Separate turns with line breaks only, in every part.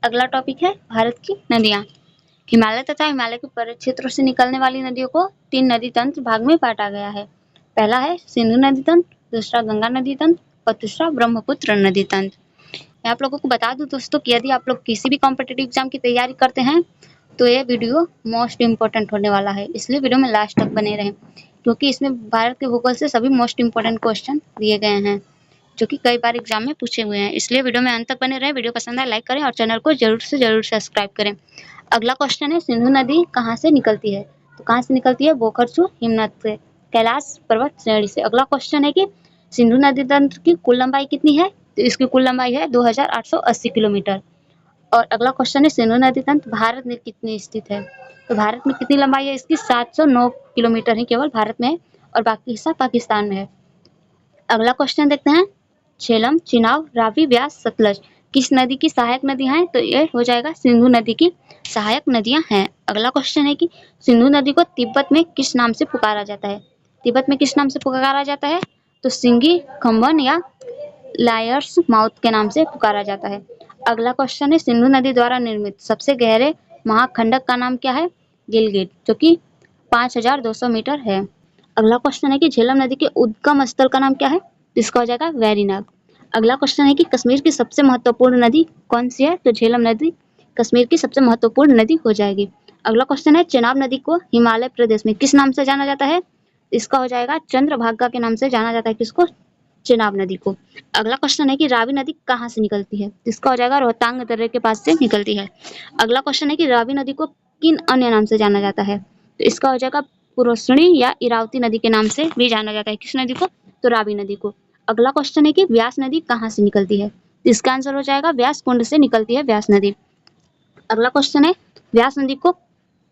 अगला टॉपिक है भारत की नदियाँ। हिमालय तथा हिमालय के पर्वत क्षेत्रों से निकलने वाली नदियों को 3 नदी तंत्र भाग में बांटा गया है। पहला है सिंधु नदी तंत्र, दूसरा गंगा नदी तंत्र और तीसरा ब्रह्मपुत्र नदी तंत्र। मैं आप लोगों को बता दूं दोस्तों कि यदि आप लोग किसी भी कॉम्पिटिटिव एग्जाम की तैयारी करते हैं तो ये वीडियो मोस्ट इम्पोर्टेंट होने वाला है, इसलिए वीडियो में लास्ट तक बने रहें क्योंकि इसमें भारत के भूगोल से सभी मोस्ट इम्पोर्टेंट क्वेश्चन दिए गए हैं जो कि कई बार एग्जाम में पूछे हुए हैं, इसलिए वीडियो में अंत तक बने रहें। वीडियो पसंद आए लाइक करें और चैनल को जरूर से जरूर सब्सक्राइब करें। अगला क्वेश्चन है सिंधु नदी कहाँ से निकलती है? तो कहाँ से निकलती है? बोखरसू हिमनद से, कैलाश पर्वत श्रेणी से। अगला क्वेश्चन है कि सिंधु नदी तंत्र की कुल लंबाई कितनी है? तो इसकी कुल लंबाई है 2880 किलोमीटर। और अगला क्वेश्चन है सिंधु नदी तंत्र भारत में कितनी स्थित है? तो भारत में कितनी लंबाई है इसकी? 709 किलोमीटर ही केवल भारत में है और बाकी हिस्सा पाकिस्तान में है। अगला क्वेश्चन देखते हैं झेलम, चिनाब, रावी, व्यास, सतलज किस नदी की सहायक नदियां हैं? तो ये हो जाएगा सिंधु नदी की सहायक नदियां हैं। अगला क्वेश्चन है कि सिंधु नदी को तिब्बत में किस नाम से पुकारा जाता है? तिब्बत में किस नाम से पुकारा जाता है? तो सिंगी, खम्बन या लायर्स माउथ के नाम से पुकारा जाता है। अगला क्वेश्चन है सिंधु नदी द्वारा निर्मित सबसे गहरे महाखंडक का नाम क्या है? गिलगित, जो कि 5200 मीटर है। अगला क्वेश्चन है कि झेलम नदी के उद्गम स्थल का नाम क्या है? इसका हो जाएगा वैरीनाग। अगला क्वेश्चन है कि कश्मीर की सबसे महत्वपूर्ण नदी कौन सी है? तो झेलम नदी कश्मीर की सबसे महत्वपूर्ण नदी हो जाएगी। अगला क्वेश्चन है चेनाब नदी को हिमालय प्रदेश में किस नाम से जाना जाता है? इसका हो जाएगा चंद्रभागा के नाम से जाना जाता है। किसको? चेनाब नदी को। अगला क्वेश्चन है कि रावी नदी कहाँ से निकलती है? इसका हो जाएगा रोहतांग दर्रे के पास से निकलती है। अगला क्वेश्चन है कि रावी नदी को किन अन्य नाम से जाना जाता है? तो इसका हो जाएगा पुरोष्णी या इरावती नदी के नाम से भी जाना जाता है। किस नदी को? तो रावी नदी को। अगला क्वेश्चन है कि व्यास नदी कहाँ से निकलती है? तो इसका आंसर हो जाएगा व्यास कुंड से निकलती है व्यास नदी। अगला क्वेश्चन है व्यास नदी को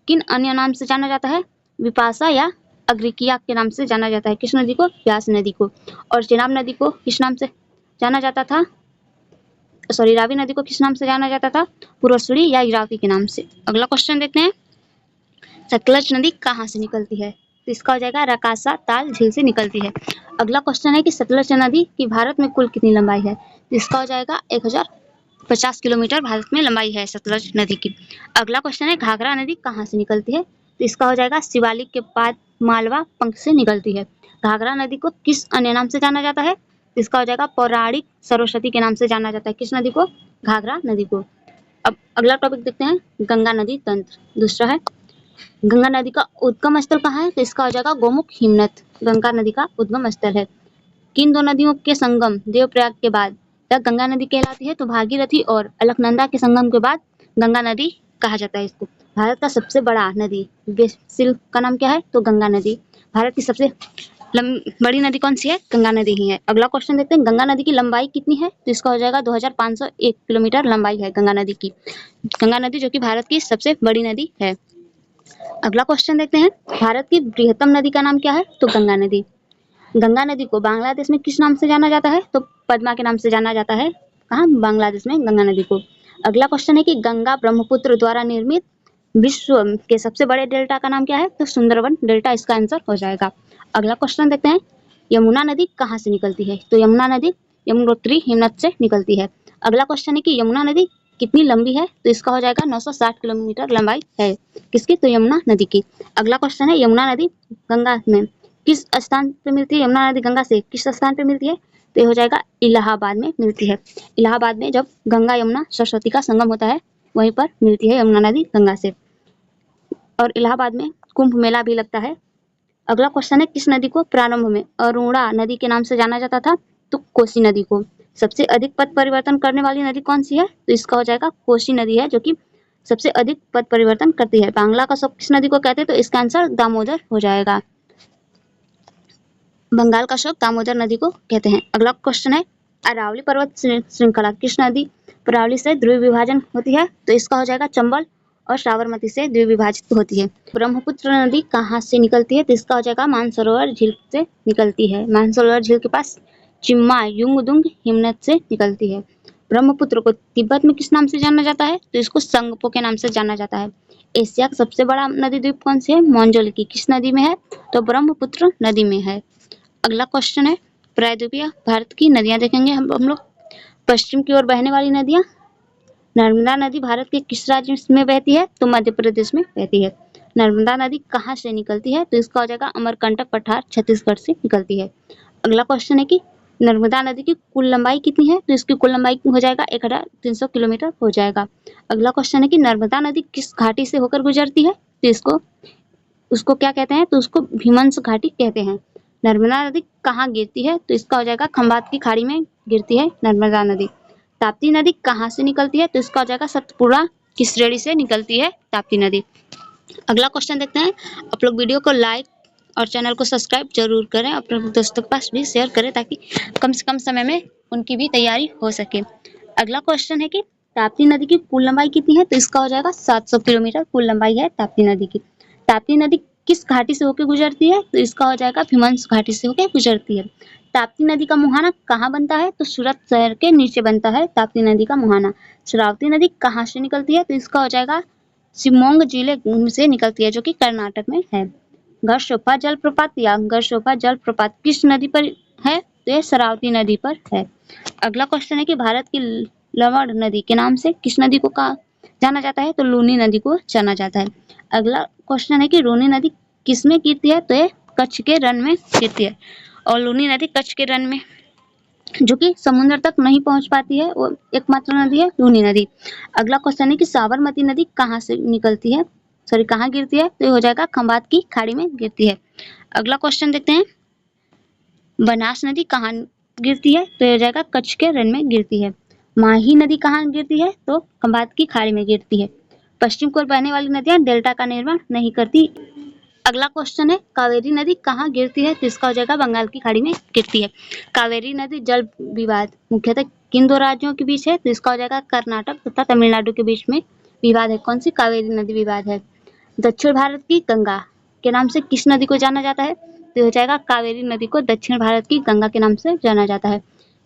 किन अन्य नाम से जाना जाता है? विपाशा या अग्रिकिया के नाम से जाना जाता है। किस नदी को? व्यास नदी को। और चेनाब नदी को किस नाम से जाना जाता था? सॉरी, रावी नदी को किस नाम से जाना जाता था? पुरोष्णी या इरावती के नाम से। अगला क्वेश्चन देखते हैं सतलज नदी कहाँ से निकलती है? तो इसका हो जाएगा रकासा ताल झील से निकलती है। अगला क्वेश्चन है कि सतलज नदी की भारत में कुल कितनी लंबाई है? तो इसका हो जाएगा 1050 किलोमीटर भारत में लंबाई है सतलज नदी की। अगला क्वेश्चन है घाघरा नदी कहाँ से निकलती है? तो इसका हो जाएगा शिवालिक के बाद मालवा पंख से निकलती है। घाघरा नदी को किस अन्य नाम से जाना जाता है? तो इसका हो जाएगा पौराणिक सरस्वती के नाम से जाना जाता है। किस नदी को? घाघरा नदी को। अब अगला टॉपिक देखते हैं गंगा नदी तंत्र। दूसरा है गंगा नदी का उद्गम स्थल कहाँ है? तो इसका हो जाएगा गोमुख हिमनद गंगा नदी का उद्गम स्थल है। किन दो नदियों के संगम देवप्रयाग के बाद यह गंगा नदी कहलाती है? तो भागीरथी और अलकनंदा के संगम के बाद गंगा नदी कहा जाता है इसको। भारत का सबसे बड़ा नदी बेसिल का नाम क्या है? तो गंगा नदी। भारत की सबसे बड़ी नदी कौन सी है? गंगा नदी ही है। अगला क्वेश्चन देखते हैं गंगा नदी की लंबाई कितनी है? तो इसका हो जाएगा 2501 किलोमीटर लंबाई है गंगा नदी की। गंगा नदी जो कि भारत की सबसे बड़ी नदी है। अगला क्वेश्चन देखते हैं भारत की बृहत्तम नदी का नाम क्या है? तो गंगा नदी। गंगा नदी को बांग्लादेश में किस नाम से जाना जाता है? तो पद्मा के नाम से जाना जाता है। कहाँ? बांग्लादेश में गंगा नदी को। अगला क्वेश्चन है कि गंगा ब्रह्मपुत्र द्वारा निर्मित विश्व के सबसे बड़े डेल्टा का नाम क्या है? तो सुंदरवन डेल्टा इसका आंसर हो जाएगा। अगला क्वेश्चन देखते हैं यमुना नदी कहाँ से निकलती है? तो यमुना नदी यमुनोत्री हिमनद से निकलती है। अगला क्वेश्चन है कि यमुना नदी कितनी लंबी है? तो इसका हो जाएगा 960 किलोमीटर लंबाई है। किसकी? तो यमुना नदी की। अगला क्वेश्चन है यमुना नदी गंगा में किस स्थान पे मिलती है? यमुना नदी गंगा से किस स्थान पे मिलती है? तो ये हो जाएगा इलाहाबाद में मिलती है। इलाहाबाद में जब गंगा यमुना सरस्वती का संगम होता है वहीं पर मिलती है यमुना नदी गंगा से। और इलाहाबाद में कुंभ मेला भी लगता है। अगला क्वेश्चन है किस नदी को प्रारंभ में अरुणा नदी के नाम से जाना जाता था? तो कोसी नदी को। सबसे अधिक पथ परिवर्तन करने वाली नदी कौन सी है? तो इसका हो जाएगा कोसी नदी है जो कि सबसे अधिक पथ परिवर्तन करती है। बांग्ला का शोक किस नदी को कहते हैं? तो इसका आंसर दामोदर हो जाएगा। बंगाल का शोक दामोदर नदी को कहते हैं। अगला क्वेश्चन है अरावली पर्वत श्रृंखला किस नदी प्रणाली से ध्रुव विभाजन होती है? तो इसका हो जाएगा चंबल और साबरमती से द्विविभाजित होती है। ब्रह्मपुत्र नदी कहाँ से निकलती है? तो इसका हो जाएगा मानसरोवर झील से निकलती है। मानसरोवर झील के पास चिम्मा युंगदुंग हिमनद से निकलती है। ब्रह्मपुत्र को तिब्बत में किस नाम से जाना जाता है? तो इसको संगपो के नाम से जाना जाता है। एशिया का सबसे बड़ा नदी द्वीप कौन सी है? मोनजोलिकी किस नदी में है? तो ब्रह्मपुत्र नदी में है। अगला क्वेश्चन है प्रायद्वीपीय भारत की नदियां देखेंगे हम लोग। पश्चिम की ओर बहने वाली नदियां नर्मदा नदी भारत के किस राज्य में बहती है? तो मध्य प्रदेश में बहती है। नर्मदा नदी कहाँ से निकलती है? तो इसका हो जाएगा अमरकंटक पठार, छत्तीसगढ़ से निकलती है। अगला क्वेश्चन है कि नर्मदा नदी की कुल लंबाई कितनी है? तो इसकी कुल लंबाई हो जाएगा 1300 किलोमीटर हो जाएगा। अगला क्वेश्चन है कि नर्मदा नदी किस घाटी से होकर गुजरती है? तो उसको क्या कहते हैं? तो उसको भीमंस घाटी कहते हैं। नर्मदा नदी कहाँ गिरती है? तो इसका हो जाएगा खंबात की खाड़ी में गिरती है नर्मदा नदी। ताप्ती नदी कहाँ से निकलती है? तो इसका हो जाएगा सतपुड़ा की श्रेणी से निकलती है ताप्ती नदी। अगला क्वेश्चन देखते हैं। आप लोग वीडियो को लाइक और चैनल को सब्सक्राइब जरूर करें, अपने दोस्तों के पास भी शेयर करें ताकि कम से कम समय में उनकी भी तैयारी हो सके। अगला क्वेश्चन है कि ताप्ती नदी की कुल लंबाई कितनी है? तो इसका हो जाएगा 700 किलोमीटर कुल लंबाई है ताप्ती नदी की। ताप्ती नदी किस घाटी से होकर गुजरती है? तो इसका हो जाएगा भीमंस घाटी से होकर गुजरती है। ताप्ती नदी का मुहाना कहाँ बनता है? तो सूरत शहर के नीचे बनता है ताप्ती नदी का मुहाना। शरावती नदी कहाँ से निकलती है? तो इसका हो जाएगा शिवमोगा जिले से निकलती है, जो कि कर्नाटक में है। घरसोपा जलप्रपात या घरसोपा जलप्रपात किस नदी पर है? तो ये शरावती नदी पर है। अगला क्वेश्चन है कि भारत की लवण नदी के नाम से किस नदी को जाना जाता है? तो लूनी नदी को जाना जाता है। अगला क्वेश्चन है कि लूनी नदी किसमें गिरती है? तो ये कच्छ के रण में गिरती है। और लूनी नदी कच्छ के रण में जो कि समुद्र तक नहीं पहुंच पाती है, वो एकमात्र नदी है लूनी नदी। अगला क्वेश्चन है कि साबरमती नदी कहाँ से निकलती है? सॉरी, कहाँ गिरती है? तो ये हो जाएगा खंबात की खाड़ी में गिरती है। अगला क्वेश्चन देखते हैं। बनास नदी कहाँ गिरती है? तो ये हो जाएगा कच्छ के रण में गिरती है। माही नदी कहाँ गिरती है? तो खंबात की खाड़ी में गिरती है। पश्चिम की ओर बहने वाली नदियां डेल्टा का निर्माण नहीं करती। अगला क्वेश्चन है कावेरी नदी कहाँ गिरती है? तो इसका हो जाएगा बंगाल की खाड़ी में गिरती है। कावेरी नदी जल विवाद मुख्यतः किन दो राज्यों के बीच है? तो इसका हो जाएगा कर्नाटक तथा तमिलनाडु के बीच में विवाद है। कौन सी कावेरी नदी विवाद है? दक्षिण भारत की गंगा के नाम से किस नदी को जाना जाता है? तो हो जाएगा कावेरी नदी को दक्षिण भारत की गंगा के नाम से जाना जाता है।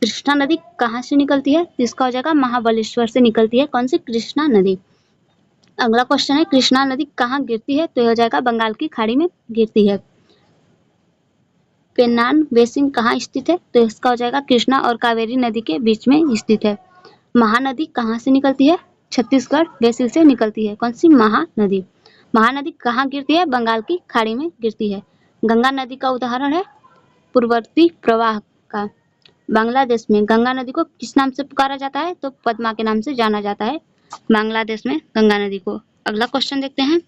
कृष्णा नदी कहाँ से निकलती है? तो इसका हो जाएगा महाबलेश्वर से निकलती है। कौन सी? कृष्णा नदी। अगला क्वेश्चन है कृष्णा नदी कहाँ गिरती है? तो यह हो जाएगा बंगाल की खाड़ी में गिरती है। पेन्नान बेसिन कहाँ स्थित है? तो इसका हो जाएगा कृष्णा और कावेरी नदी के बीच में स्थित है। महानदी कहाँ से निकलती है? छत्तीसगढ़ बेसिन से निकलती है। कौन सी? महानदी। महानदी कहाँ गिरती है? बंगाल की खाड़ी में गिरती है। गंगा नदी का उदाहरण है पूर्ववर्ती प्रवाह का। बांग्लादेश में गंगा नदी को किस नाम से पुकारा जाता है? तो पद्मा के नाम से जाना जाता है बांग्लादेश में गंगा नदी को। अगला क्वेश्चन देखते हैं।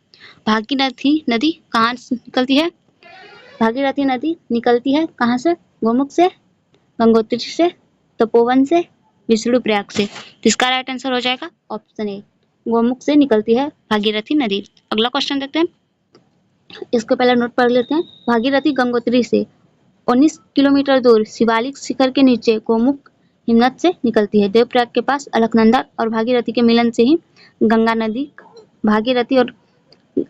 भागीरथी नदी कहाँ से निकलती है? भागीरथी नदी निकलती है कहाँ से? गोमुख से, गंगोत्री से, तपोवन से, विष्णुप्रयाग से। तो इसका राइट आंसर हो जाएगा ऑप्शन ए, गोमुख से निकलती है भागीरथी नदी। अगला क्वेश्चन देखते हैं। इसको पहले नोट पढ़ लेते हैं। भागीरथी गंगोत्री से 19 किलोमीटर दूर शिवालिक शिखर के नीचे गोमुख हिमनद से निकलती है। देवप्रयाग के पास अलकनंदा और भागीरथी के मिलन से ही गंगा नदी भागीरथी और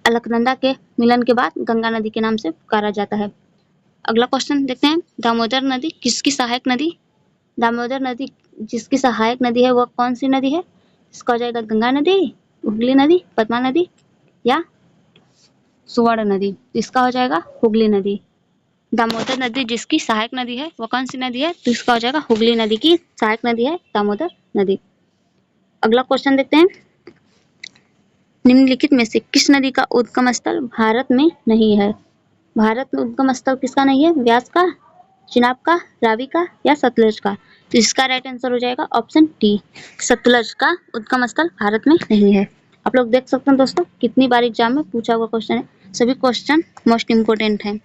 अलकनंदा के मिलन के बाद गंगा नदी के नाम से पुकारा जाता है। अगला क्वेश्चन देखते हैं। दामोदर नदी किसकी सहायक नदी? दामोदर नदी जिसकी सहायक नदी है वह कौन सी नदी है? इसका हो जाएगा गंगा नदी, हुगली नदी, पद्मा नदी या सुवर्ण नदी। इसका हो जाएगा हुगली नदी। दामोदर नदी जिसकी सहायक नदी है वह कौन सी नदी है? तो इसका हो जाएगा हुगली नदी की सहायक नदी है दामोदर नदी। अगला क्वेश्चन देखते हैं। निम्नलिखित में से किस नदी का उद्गम स्थल भारत में नहीं है? भारत में उद्गम स्थल किसका नहीं है? व्यास का, चिनाब का, रावी का या सतलज का? तो इसका राइट आंसर हो जाएगा ऑप्शन डी, सतलज का उद्गम स्थल भारत में नहीं है। आप लोग देख सकते हैं दोस्तों कितनी बार एग्जाम में पूछा हुआ क्वेश्चन है। सभी क्वेश्चन मोस्ट इम्पोर्टेंट है।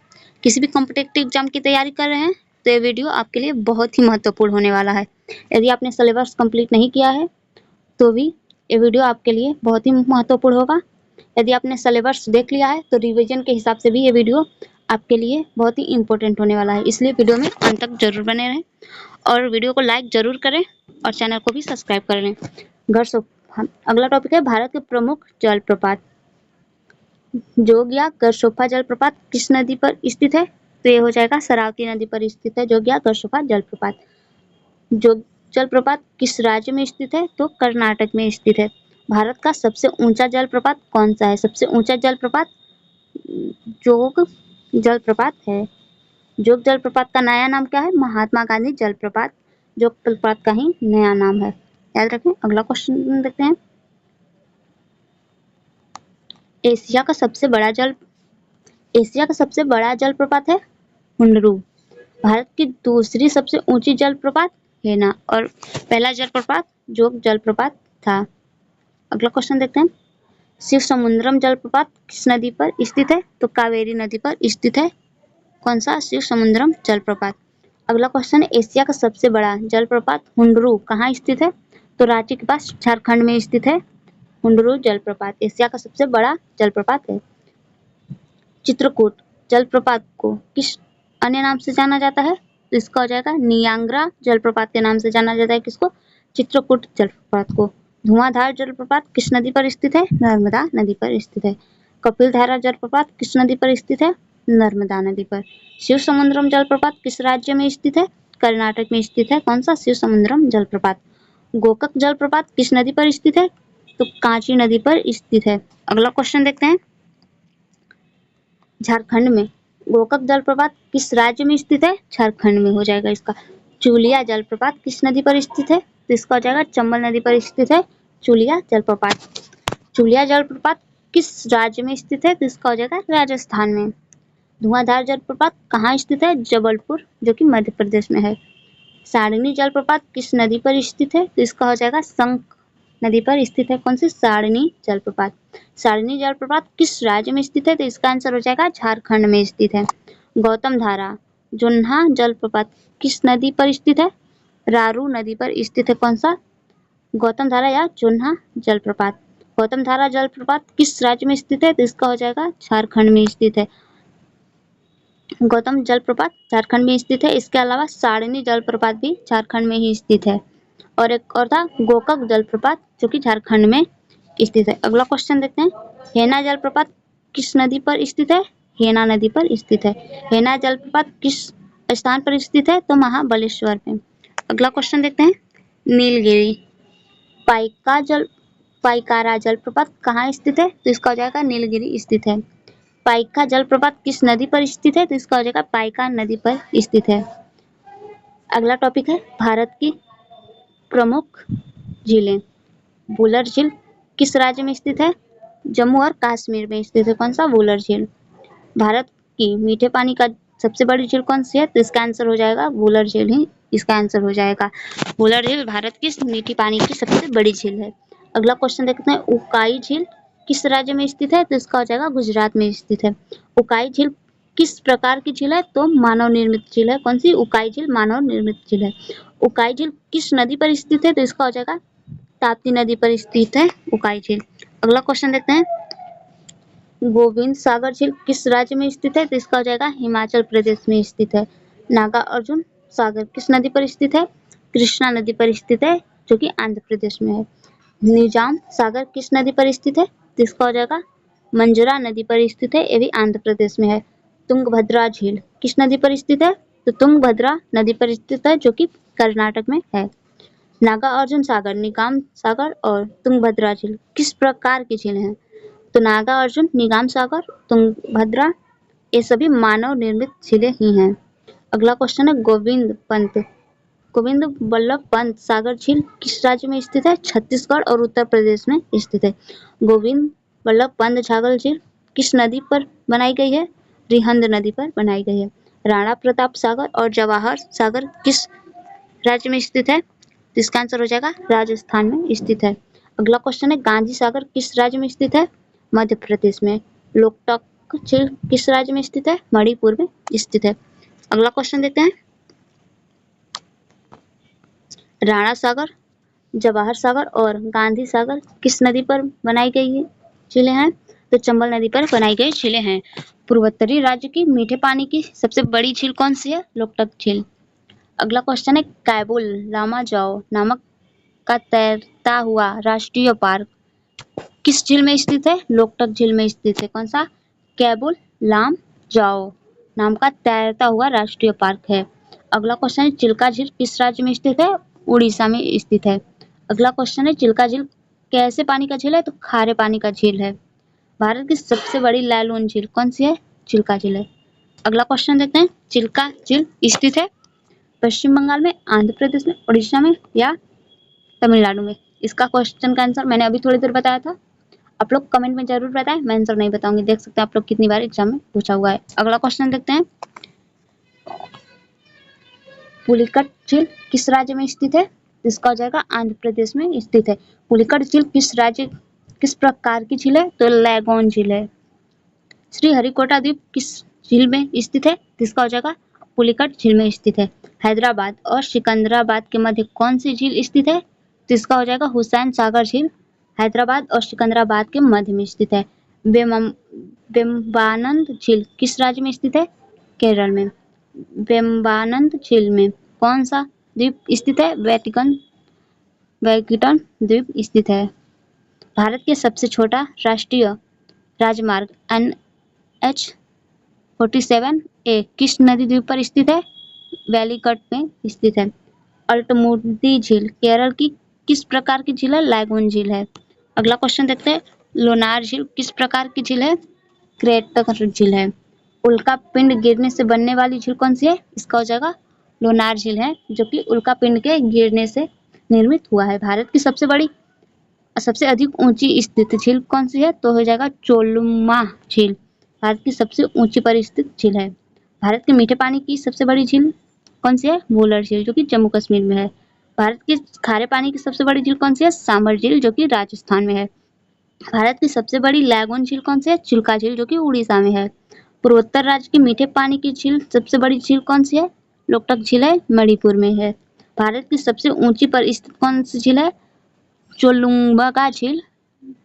किसी भी कॉम्पिटिटिव एग्जाम की तैयारी कर रहे हैं तो ये वीडियो आपके लिए बहुत ही महत्वपूर्ण होने वाला है। यदि आपने सिलेबस कंप्लीट नहीं किया है तो भी ये वीडियो आपके लिए बहुत ही महत्वपूर्ण होगा। यदि आपने सिलेबस देख लिया है तो रिवीजन के हिसाब से भी ये वीडियो आपके लिए बहुत ही इम्पोर्टेंट होने वाला है। इसलिए वीडियो में अंत तक जरूर बने रहें और वीडियो को लाइक जरूर करें और चैनल को भी सब्सक्राइब कर लें। अगला टॉपिक है भारत के प्रमुख जलप्रपात। जोग या गरसोफा जलप्रपात किस नदी पर स्थित है? तो ये हो जाएगा शरावती नदी पर स्थित है जोग या गरसोफा जलप्रपात। जोग जलप्रपात किस राज्य में स्थित है? तो कर्नाटक में स्थित है। भारत का सबसे ऊंचा जलप्रपात कौन सा है? सबसे ऊंचा जलप्रपात जोग जलप्रपात है। जोग जलप्रपात का नया नाम क्या है? महात्मा गांधी जलप्रपात जोग जलप्रपात का ही नया नाम है। याद रखें। अगला क्वेश्चन देखते हैं। एशिया का सबसे बड़ा जलप्रपात है हुंडरू। भारत की दूसरी सबसे ऊंची जलप्रपात हेना और पहला जलप्रपात जोग जलप्रपात था। अगला क्वेश्चन देखते हैं। शिव समुद्रम जलप्रपात किस नदी पर स्थित है? तो कावेरी नदी पर स्थित है। कौन सा? शिव समुद्रम जलप्रपात। अगला क्वेश्चन है। एशिया का सबसे बड़ा जलप्रपात हुंडरू कहाँ स्थित है? तो रांची के पास झारखंड में स्थित है। हुंडरू जलप्रपात एशिया का सबसे बड़ा जलप्रपात है। चित्रकूट जलप्रपात को किस अन्य नाम से जाना जाता है? तो इसका हो जाएगा नियांग्रा जलप्रपात के नाम से जाना जाता है। किसको? चित्रकूट जलप्रपात को। धुआंधार जलप्रपात किस नदी पर स्थित है? नर्मदा नदी पर स्थित है। कपिलधारा जलप्रपात किस नदी पर स्थित है? नर्मदा नदी पर। शिव समुद्रम जलप्रपात किस राज्य में स्थित है? कर्नाटक में स्थित है। कौन सा? शिव समुद्रम जलप्रपात। गोकक जलप्रपात किस नदी पर स्थित है? तो कांची नदी पर स्थित है। अगला क्वेश्चन देखते हैं। झारखंड में गोकक जलप्रपात किस राज्य में स्थित है? झारखंड में हो जाएगा इसका। चूलिया जलप्रपात किस नदी पर स्थित है? तो इसका हो जाएगा चंबल नदी पर स्थित है चूलिया जलप्रपात। चूलिया जलप्रपात किस राज्य में स्थित है? तो इसका हो जाएगा राजस्थान में। धुआंधार जलप्रपात कहाँ स्थित है? जबलपुर, जो कि मध्य प्रदेश में है। सारणी जलप्रपात किस नदी पर स्थित है? तो इसका हो जाएगा शंख नदी पर स्थित है। कौन सी? सारणी जलप्रपात। सारणी जलप्रपात किस राज्य में स्थित है? तो इसका आंसर हो जाएगा झारखंड में स्थित है। गौतम धारा जोन्हा जलप्रपात किस नदी पर स्थित है? रारू नदी पर स्थित है। कौन सा? गौतम धारा या जोन्हा जलप्रपात। गौतम धारा जलप्रपात किस राज्य में स्थित है? तो इसका हो जाएगा झारखंड में स्थित है। गौतम जलप्रपात झारखंड में स्थित है। इसके अलावा सारणी जलप्रपात भी झारखंड में ही स्थित है। और एक और था गोकक जलप्रपात, जो कि झारखंड में स्थित है। अगला क्वेश्चन देखते हैं। हेना जलप्रपात किस नदी पर स्थित है? हेना नदी पर स्थित है। हेना जलप्रपात किस स्थान पर स्थित है? तो महाबलेश्वर में। अगला क्वेश्चन देखते हैं। नीलगिरी पाइकारा जलप्रपात कहाँ स्थित है? तो इसका हो जाएगा नीलगिरी स्थित है। पाइका जलप्रपात किस नदी पर स्थित है? तो इसका हो जाएगा पाइका नदी पर स्थित है। अगला टॉपिक है भारत की प्रमुख झीलें। वुलर झील किस राज्य में स्थित है? जम्मू और कश्मीर में स्थित है। कौन सा? वुलर झील। भारत की मीठे पानी का सबसे बड़ी झील कौन सी है? तो इसका आंसर हो जाएगा वुलर झील ही इसका आंसर हो जाएगा। वुलर झील भारत की मीठी पानी की सबसे बड़ी झील है। अगला क्वेश्चन देखते हैं। उकाई झील किस राज्य में स्थित है? तो इसका हो जाएगा गुजरात में स्थित है। उकाई झील किस प्रकार की झील है? तो मानव निर्मित झील है। कौन सी? उकाई झील मानव निर्मित झील है। उकाई झील किस नदी पर स्थित है? तो इसका हो जाएगा ताप्ती नदी पर स्थित है उकाई झील। अगला क्वेश्चन देखते हैं। गोविंद सागर झील किस राज्य में स्थित है? तो इसका हो जाएगा हिमाचल प्रदेश में स्थित है। नागा अर्जुन सागर किस नदी पर स्थित है? कृष्णा नदी पर स्थित है, जो कि आंध्र प्रदेश में है। निजाम सागर किस नदी पर स्थित है? तो इसका हो जाएगा मंजरा नदी पर स्थित है, ये भी आंध्र प्रदेश में है। तुंगभद्रा झील किस नदी पर स्थित है? तो तुंगभद्रा नदी पर स्थित है, जो कि कर्नाटक में है। नागा अर्जुन सागर, निगाम सागर और तुंगभद्रा झील किस प्रकार की झील हैं? तो नागा अर्जुन, निगाम सागर, तुंगभद्रा ये सभी मानव निर्मित झीलें ही हैं। अगला क्वेश्चन है गोविंद बल्लभ पंत सागर झील किस राज्य में स्थित है? छत्तीसगढ़ और उत्तर प्रदेश में स्थित है। गोविंद बल्लभ पंत सागर झील किस नदी पर बनाई गई है? रिहंद नदी पर बनाई गई है। राणा प्रताप सागर और जवाहर सागर किस राज्य में स्थित है? तो इसका आंसर हो जाएगा राजस्थान में स्थित है। अगला क्वेश्चन है गांधी सागर किस राज्य में स्थित है? मध्य प्रदेश में। लोकटक झील किस राज्य में स्थित है? मणिपुर में स्थित है। अगला क्वेश्चन देखते हैं। राणा सागर, जवाहर सागर और गांधी सागर किस नदी पर बनाई गई झीलें हैं? तो चंबल नदी पर बनाई गई झीलें हैं। पूर्वोत्तरी राज्य की मीठे पानी की सबसे बड़ी झील कौन सी है? लोकटक झील। अगला क्वेश्चन है कैबुल लामा जाओ नामक का तैरता हुआ राष्ट्रीय पार्क किस झील में स्थित है? लोकटक झील में स्थित है। कौन सा? कैबुल लाम जाओ नाम का तैरता हुआ राष्ट्रीय पार्क है। अगला क्वेश्चन है चिल्का झील किस राज्य में स्थित है? उड़ीसा में स्थित है। अगला क्वेश्चन है चिल्का झील कैसे पानी का झील है? तो खारे पानी का झील है। भारत की सबसे बड़ी लैलून झील कौन सी है? चिल्का झील है। अगला क्वेश्चन देखते हैं। चिल्का झील स्थित है पश्चिम बंगाल में, आंध्र प्रदेश में, उड़ीसा में या तमिलनाडु में। इसका क्वेश्चन का आंसर मैंने अभी थोड़ी देर बताया था। आप लोग कमेंट में जरूर बताएं, मैं आंसर नहीं बताऊंगी। देख सकते हैं आप लोग कितनी बार एग्जाम में पूछा हुआ है। अगला क्वेश्चन देखते हैं। पुलिकट झील किस राज्य में स्थित है? इसका हो जाएगा आंध्र प्रदेश में स्थित है। पुलिकट झील किस प्रकार की झील है? तो लैगोन झील है। श्रीहरिकोटा द्वीप किस झील में स्थित है? इसका हो जाएगा पुलिकट झील में स्थित है। हैदराबाद और सिकंदराबाद के मध्य कौन सी झील स्थित है? तो इसका हो जाएगा हुसैन सागर झील हैदराबाद और सिकंदराबाद के मध्य में स्थित है। वेम्बानंद झील किस राज्य में स्थित है? केरल में। वेम्बानंद झील में कौन सा द्वीप स्थित है? वैगिटन द्वीप स्थित है। भारत के सबसे छोटा राष्ट्रीय राजमार्ग NH-47A किस नदी द्वीप पर स्थित है? वेलिगट में स्थित है। अल्टमुडी झील केरल की किस प्रकार की झील है? लैगून झील है। अगला क्वेश्चन देखते हैं। लोनार झील किस प्रकार की झील है? क्रेटर झील है। उल्का पिंड गिरने से बनने वाली झील कौन सी है? इसका हो जाएगा लोनार झील है, जो कि उल्का पिंड के गिरने से निर्मित हुआ है। भारत की सबसे अधिक ऊंची स्थित झील कौन सी है? तो हो जाएगा चोलुमा झील। भारत की सबसे ऊंची पर स्थित झील है। भारत के मीठे पानी की सबसे बड़ी झील कौन सी है? वुलर झील, जो कि जम्मू कश्मीर में है। भारत की खारे पानी की सबसे बड़ी झील कौन सी है? सांभर झील, जो कि राजस्थान में है। भारत की सबसे बड़ी लैगून झील कौन सी है? चिल्का झील, जो कि उड़ीसा में है। पूर्वोत्तर राज्य की मीठे पानी की झील सबसे बड़ी झील कौन सी है? लोकटक झील है, मणिपुर में है। भारत की सबसे ऊंची पर स्थित कौन सी झील है? चोलुंबगा झील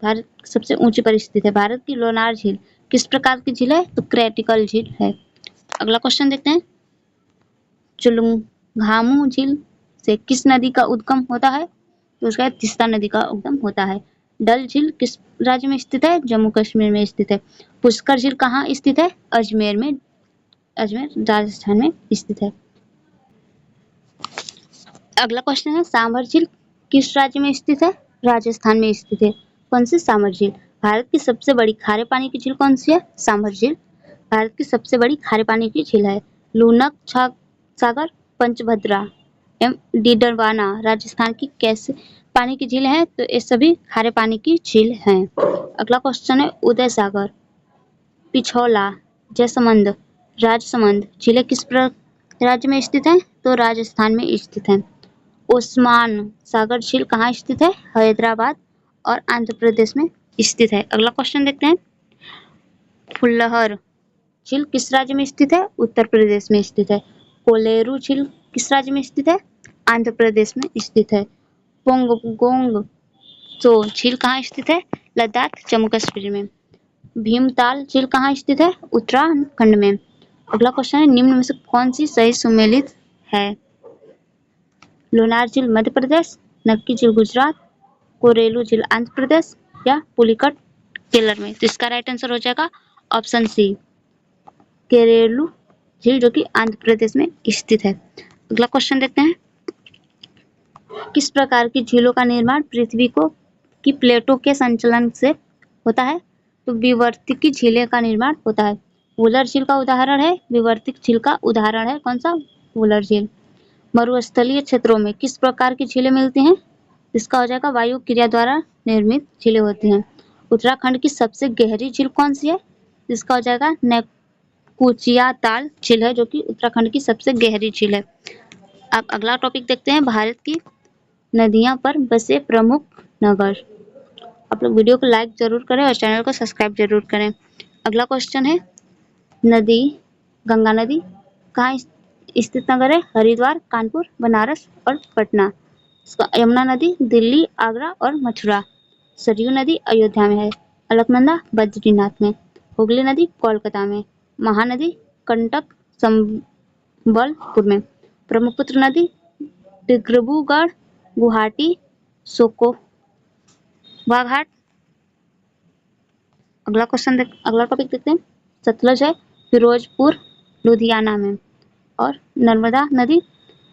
भारत की सबसे ऊंची पर स्थित है। भारत की लोनार झील किस प्रकार की झील है? तो क्रिटिकल झील है। अगला क्वेश्चन देखते हैं। चुलुंगामू झील से किस नदी का उद्गम होता है? तो उसका तीस्ता नदी का उद्गम होता है। डल झील किस राज्य में स्थित है? जम्मू कश्मीर में स्थित है। पुष्कर झील कहाँ स्थित है? अजमेर राजस्थान में स्थित है। अगला क्वेश्चन है। सांभर झील किस राज्य में स्थित है? राजस्थान में स्थित है। कौन सी? सांभर झील। भारत की सबसे बड़ी खारे पानी की झील कौन सी है? सांभर झील भारत की सबसे बड़ी खारे पानी की झील है। लूनक सागर, पंचभद्रा एवं डीडरवाना राजस्थान की कैसे पानी की झील है? तो ये सभी खारे पानी की झील हैं। अगला क्वेश्चन है। उदय सागर, पिछौला, जयसमंद, राजसमंद झीलें किस राज्य में स्थित हैं? तो राजस्थान में स्थित हैं। ओस्मान सागर झील कहाँ स्थित है? हैदराबाद और आंध्र प्रदेश में स्थित है। अगला क्वेश्चन देखते हैं। फुल्लहर झील किस राज्य में स्थित है? उत्तर प्रदेश में स्थित है। कोलेरू झील किस राज्य में स्थित है? आंध्र प्रदेश में स्थित है। पोंगोंग सो झील कहाँ स्थित है? लद्दाख, जम्मू कश्मीर में। भीमताल झील कहाँ स्थित है? उत्तराखंड में। अगला क्वेश्चन है। निम्न में से कौन सी सही सुमेलित है? लोनार झील मध्य प्रदेश, नक्की झील गुजरात, कोरेलू झील आंध्र प्रदेश या पुलिकट केरल में। तो इसका राइट आंसर हो जाएगा ऑप्शन सी, केरेलू झील, जो कि आंध्र प्रदेश में स्थित है। अगला क्वेश्चन देखते हैं। किस प्रकार की झीलों का निर्माण पृथ्वी की प्लेटों के संचलन से होता है? तो विवर्तिकी झीलें का निर्माण होता है। वुलर झील का उदाहरण है, विवर्तिक झील का उदाहरण है कौन सा? वुलर झील। मरुस्थलीय क्षेत्रों में किस प्रकार की झीलें मिलती हैं? इसका हो जाएगा वायु क्रिया द्वारा निर्मित झीलें होती हैं। उत्तराखंड की सबसे गहरी झील कौन सी है? इसका हो जाएगा नैकुचिया ताल झील है, जो कि उत्तराखंड की सबसे गहरी झील है। अब अगला टॉपिक देखते हैं। भारत की नदियां पर बसे प्रमुख नगर। आप लोग वीडियो को लाइक जरूर करें और चैनल को सब्सक्राइब जरूर करें। अगला क्वेश्चन है। गंगा नदी कहाँ स्थित नगर है? हरिद्वार, कानपुर, बनारस और पटना। यमुना नदी दिल्ली, आगरा और मथुरा। सरयू नदी अयोध्या में है। अलकनंदा बद्रीनाथ में। हुगली नदी कोलकाता में। महानदी कंटक संबलपुर में। ब्रह्मपुत्र नदी डिब्रूगढ़, गुवाहाटी, बाघाट। अगला टॉपिक देखते हैं। सतलज है फिरोजपुर, लुधियाना में। और नर्मदा नदी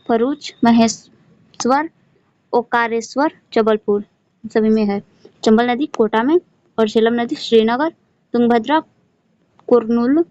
भरूच, महेश्वर, ओकारेश्वर, जबलपुर सभी में है। चंबल नदी कोटा में और झेलम नदी श्रीनगर, तुंगभद्रा कुर्नूल,